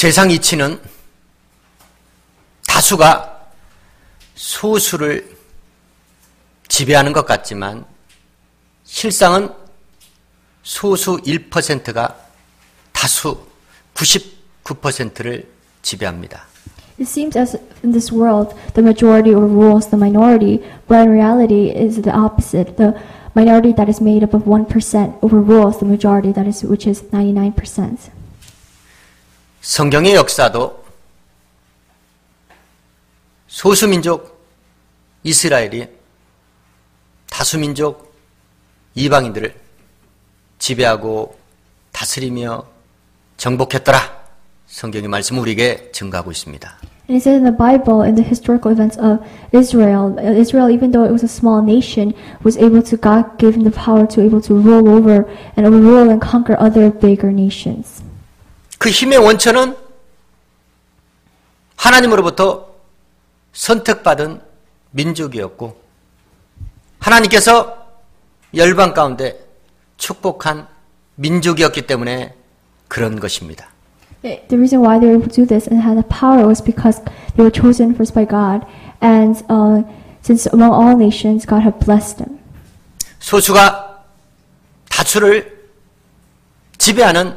세상 이치는 다수가 소수를 지배하는 것 같지만 실상은 소수 1%가 다수 99%를 지배합니다. It seems as in this world the majority overrules the minority, but in reality is the opposite. The minority that is made up of 1% overrules the majority that is which is 99%. 성경의 역사도 소수민족 이스라엘이 다수민족 이방인들을 지배하고 다스리며 정복했더라. 성경의 말씀은 우리에게 증거하고 있습니다. And it says in the Bible, in the historical events of Israel, even though it was a small nation, was able to, God gave him the power to able to rule over and overrule and conquer other bigger nations. 그 힘의 원천은 하나님으로부터 선택받은 민족이었고 하나님께서 열방 가운데 축복한 민족이었기 때문에 그런 것입니다. The reason why they were able to do this and had the power was because they were chosen first by God, and since among all nations, God had blessed them. 소수가 다수를 지배하는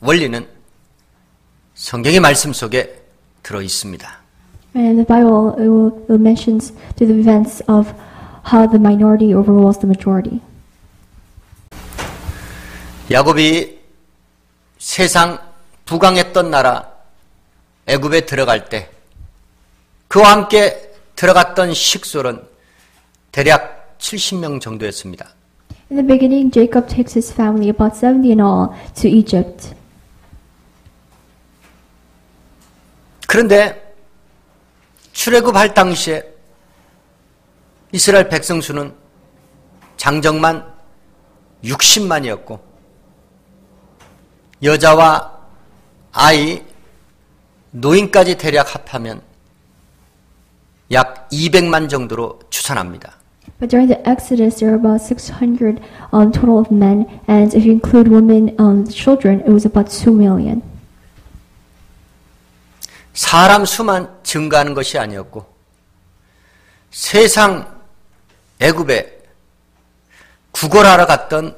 원리는 성경의 말씀 속에 들어 있습니다. And in the Bible, it mentions through the events of how the minority overrules the majority. 야곱이 세상 부강했던 나라 애굽에 들어갈 때 그와 함께 들어갔던 식솔은 대략 70명 정도였습니다. In the beginning, Jacob takes his family, about 70 in all, to Egypt. 그런데 출애굽할 당시에 이스라엘 백성 수는 장정만 60만이었고 여자와 아이, 노인까지 대략 합하면 약 200만 정도로 추산합니다. But during the Exodus, there were about 600 total of men, and if you include women and children, it was about 2 million. 사람 수만 증가하는 것이 아니었고 세상 애굽에 구걸하러 갔던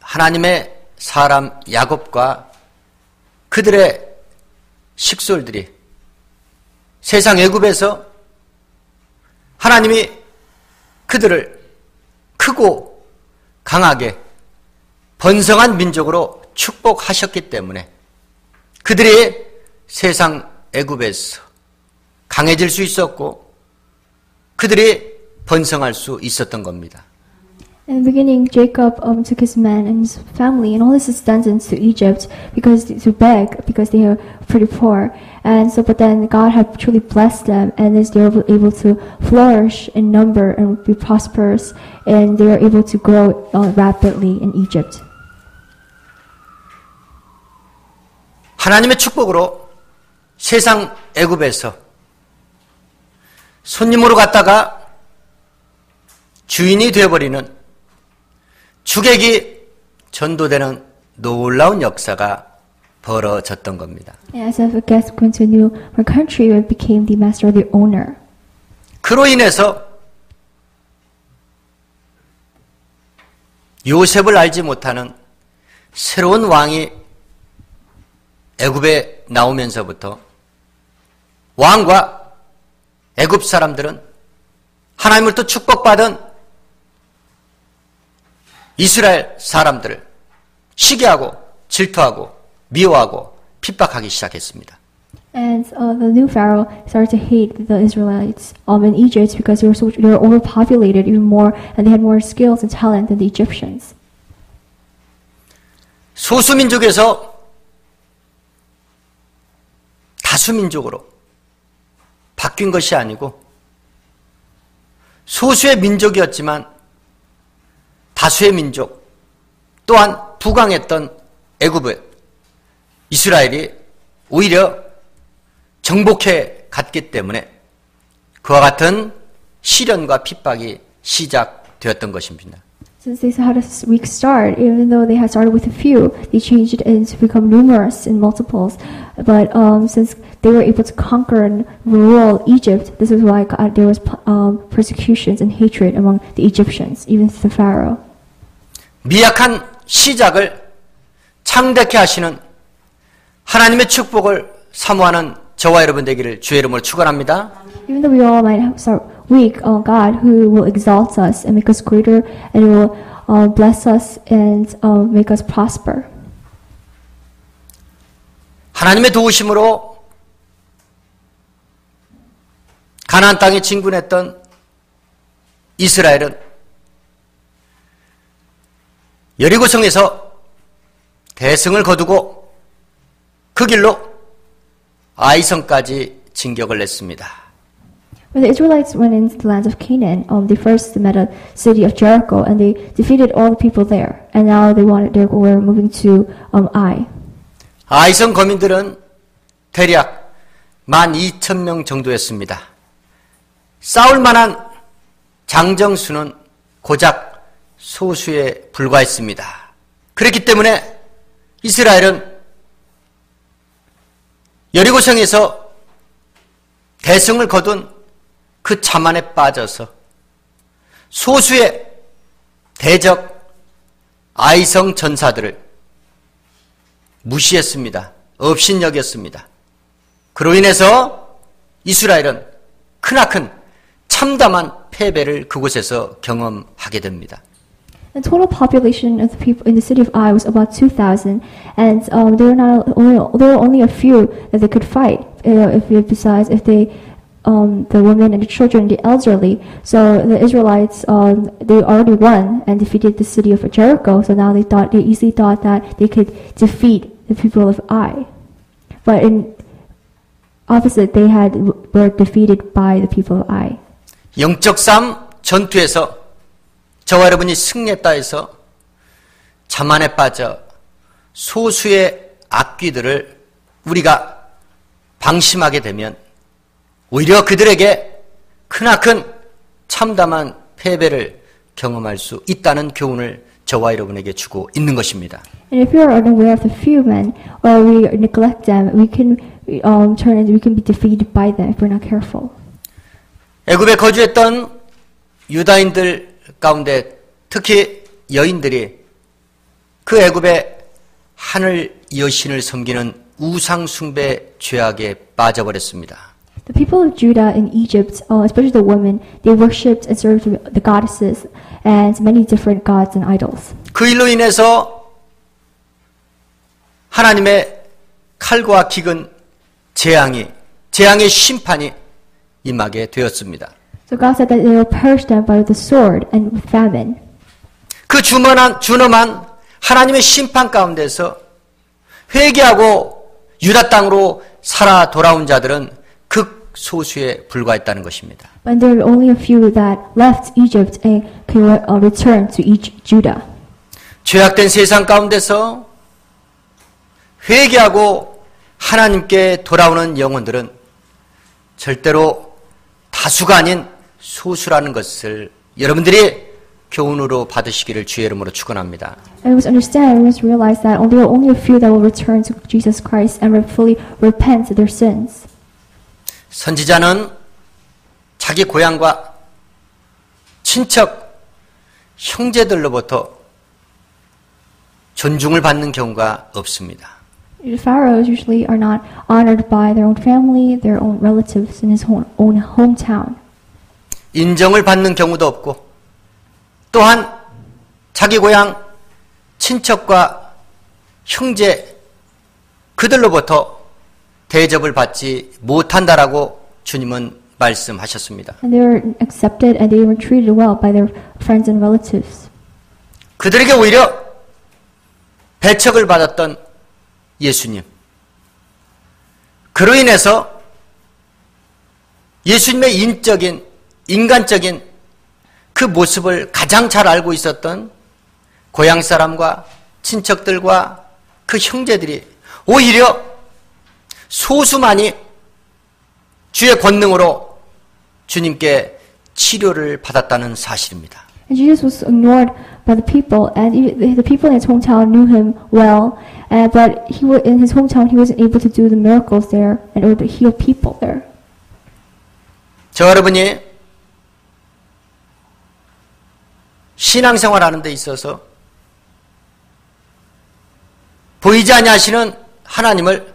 하나님의 사람 야곱과 그들의 식솔들이 세상 애굽에서 하나님이 그들을 크고 강하게 번성한 민족으로 축복하셨기 때문에 그들이 세상 애굽에서 강해질 수 있었고 그들이 번성할 수 있었던 겁니다. In the beginning, Jacob took his men and his family and all his descendants to Egypt to beg because they were pretty poor. And so, but then God had truly blessed them, and they were able to flourish in number and be prosperous, and they were able to grow rapidly in Egypt. 하나님의 축복으로 세상 애굽에서 손님으로 갔다가 주인이 되어버리는 주객이 전도되는 놀라운 역사가 벌어졌던 겁니다. As a guest went to a new country, it became the master, the owner. 그로 인해서 요셉을 알지 못하는 새로운 왕이 애굽에 나오면서부터 왕과 애굽 사람들은 하나님으로부터 축복받은 이스라엘 사람들을 시기하고 질투하고 미워하고 핍박하기 시작했습니다. And the new pharaoh started to hate the Israelites in Egypt because they were overpopulated even more, and they had more skills and talent than the Egyptians. 소수민족에서 다수민족으로 바뀐 것이 아니고 소수의 민족이었지만 다수의 민족 또한 부강했던 애굽에 이스라엘이 오히려 정복해 갔기 때문에 그와 같은 시련과 핍박이 시작되었던 것입니다. Since they had a weak start, even though they had started with a few, they changed it and to become numerous in multiples. But since they were able to conquer and rule Egypt, this is why there was persecutions and hatred among the Egyptians, even to the Pharaoh. 미약한 시작을 창대케 하시는 하나님의 축복을 사모하는 저와 여러분 되기를 주의 이름으로 축원합니다. Even though we all might start weak, God who will exalt us and make us greater and will bless us and make us prosper. 하나님의 도우심으로 가나안 땅에 진군했던 이스라엘은 여리고성에서 대승을 거두고 그 길로 아이성까지 진격을 했습니다. When the Israelites went into the land of Canaan, they first met a city of Jericho and they defeated all the people there. And now they were moving to Ai. 아이성 거민들은 대략 12,000명 정도였습니다. 싸울 만한 장정수는 고작 소수에 불과했습니다. 그렇기 때문에 이스라엘은 여리고성에서 대승을 거둔 그 자만에 빠져서 소수의 대적 아이성 전사들을 무시했습니다. 업신여겼습니다. 그로 인해서 이스라엘은 크나큰 참담한 패배를 그곳에서 경험하게 됩니다. The total population of the people in the city of Ai was about 2,000, and there were only a few that they could fight. Besides, the women and the children, the elderly. So the Israelites, they already won and defeated the city of Jericho. So now they easily thought that they could defeat the people of Ai. But in opposite, were defeated by the people of Ai. 영적 싸움 전투에서 저와 여러분이 승리했다 해서 자만에 빠져 소수의 악귀들을 우리가 방심하게 되면 오히려 그들에게 크나큰 참담한 패배를 경험할 수 있다는 교훈을 저와 여러분에게 주고 있는 것입니다. And if we are unaware of the few men, or we neglect them, we can be defeated by them if we're not careful. 애굽에 거주했던 유다인들 가운데 특히 여인들이 그 애굽의 하늘 여신을 섬기는 우상 숭배 죄악에 빠져버렸습니다. The people of Judah in Egypt, especially the women, they worshipped and served the goddesses and many different gods and idols. 그 일로 인해서 하나님의 칼과 기근 재앙의 심판이 임하게 되었습니다. So God said that they will perish them by the sword and with famine. 그 준엄한 하나님의 심판 가운데서 회개하고 유다 땅으로 살아 돌아온 자들은 극소수에 불과했다는 것입니다. But there were only a few that left Egypt and could return to Judah. 죄악된 세상 가운데서 회개하고 하나님께 돌아오는 영혼들은 절대로 다수가 아닌 소수라는 것을 여러분들이 교훈으로 받으시기를 주의 이름으로 축원합니다. And we must understand, we must realize that there are only a few that will return to Jesus Christ and fully repent of their sins. 선지자는 자기 고향과 친척, 형제들로부터 존중을 받는 경우가 없습니다. The pharaohs usually are not honored by their own family, their own relatives in his own hometown. 인정을 받는 경우도 없고 또한 자기 고향 친척과 형제 그들로부터 대접을 받지 못한다라고 주님은 말씀하셨습니다. And they were accepted and they were treated well by their friends and relatives. 그들에게 오히려 배척을 받았던 예수님. 그로 인해서 예수님의 인간적인 그 모습을 가장 잘 알고 있었던 고향 사람과 친척들과 그 형제들이 오히려 소수만이 주의 권능으로 주님께 치료를 받았다는 사실입니다. And Jesus was ignored by the people, and the people in his hometown knew him well, but in his hometown he wasn't able to do the miracles there in order to heal people there. 저 여러분이 신앙생활하는 데 있어서 보이지 아니하시는 하나님을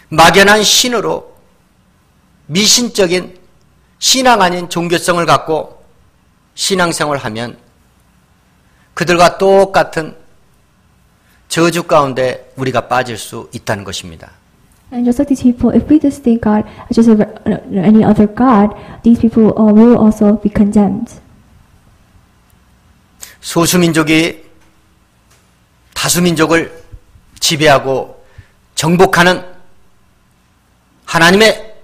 막연한 신으로 미신적인 신앙 아닌 종교성을 갖고 신앙생활을 하면 그들과 똑같은 저주 가운데 우리가 빠질 수 있다는 것입니다. And just like these people, if we just think God as just any other God, these people will also be condemned. 소수민족이 다수민족을 지배하고 정복하는 하나님의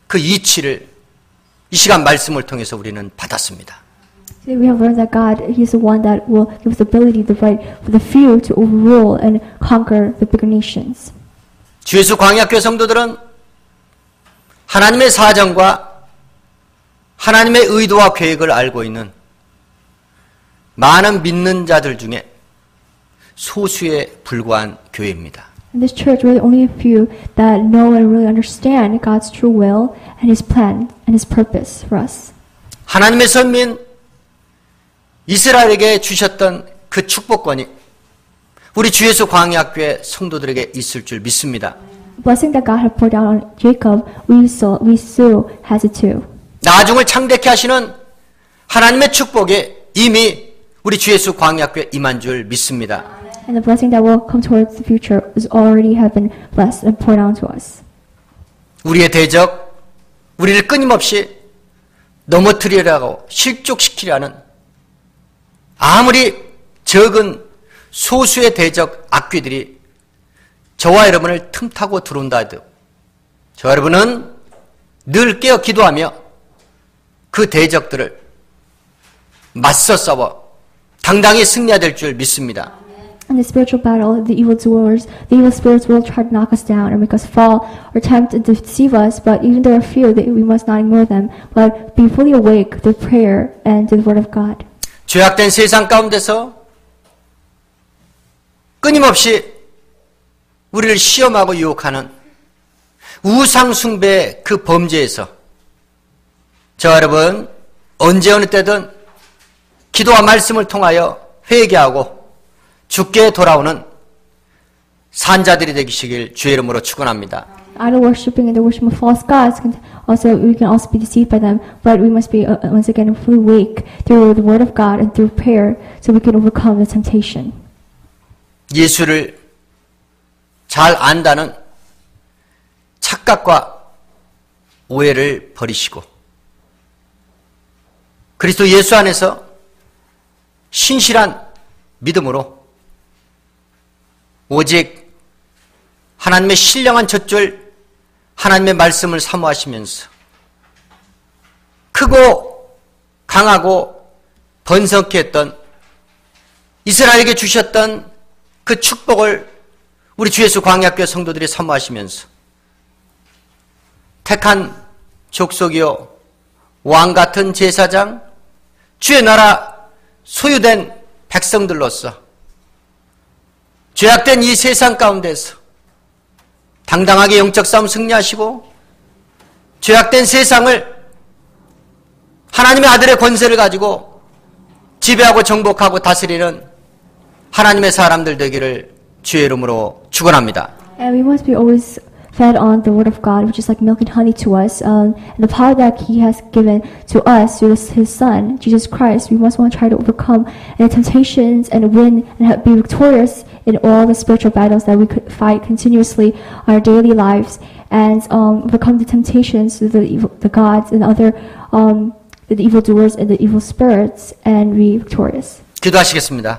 그 이치를 이 시간 말씀을 통해서 우리는 받았습니다. So we have learned that God, He is the one that will give us the ability, the right for the few to overrule and conquer the bigger nations. 주 예수 광야교회 성도들은 하나님의 사정과 하나님의 의도와 계획을 알고 있는 많은 믿는 자들 중에 소수에 불과한 교회입니다. In this church, we're the only few that know and really understand God's true will and His plan and His purpose for us. 하나님의 선민 이스라엘에게 주셨던 그 축복권이 우리 주 예수 광야교회 성도들에게 있을 줄 믿습니다. The blessing that God had poured out on Jacob, we still has it too. 나중을 창대케 하시는 하나님의 축복이 이미 우리 주 예수 광야교회 임한 줄 믿습니다. And the blessing that will come towards the future is already have been blessed and poured out to us. 우리의 대적, 우리를 끊임없이 넘어뜨리려고 실족시키려는 아무리 적은 소수의 대적 악귀들이 저와 여러분을 틈타고 들어온다 해도 저 여러분은 늘 깨어 기도하며 그 대적들을 맞서 싸워 당당히 승리해야 될 줄 믿습니다. In the spiritual battle, the evil doers, the evil spirits will try to knock us down or make us fall or attempt to deceive us, but even though there are few, we must not ignore them, but be fully awake to prayer and to the word of God. 죄악된 세상 가운데서 끊임없이 우리를 시험하고 유혹하는 우상숭배의 그 범죄에서 저 여러분 언제 어느 때든 기도와 말씀을 통하여 회개하고 주께 돌아오는 산자들이 되시길 주의 이름으로 축원합니다. Idol worshiping and the worship of false gods we can also be deceived by them, but we must be once again fully awake through the word of God and through prayer, so we can overcome the temptation. 예수를 잘 안다는 착각과 오해를 버리시고 그리스도 예수 안에서 신실한 믿음으로 오직 하나님의 신령한 젖줄 하나님의 말씀을 사모하시면서 크고 강하고 번성케 했던 이스라엘에게 주셨던 그 축복을 우리 주 예수 광야교회 성도들이 사모하시면서 택한 족속이요 왕같은 제사장 주의 나라 소유된 백성들로서 죄악된 이 세상 가운데서 당당하게 영적 싸움 승리하시고 죄악된 세상을 하나님의 아들의 권세를 가지고 지배하고 정복하고 다스리는 하나님의 사람들 되기를 주의 이름으로 축원합니다. And we must be always fed on the word of God, which is like milk and honey to us, and the power that He has given to us through His Son, Jesus Christ. We must want to try to overcome any temptations and win and be victorious in all the spiritual battles that we could fight continuously in our daily lives, and overcome the temptations of the gods and other the evildoers and the evil spirits, and be victorious. 기도하시겠습니다.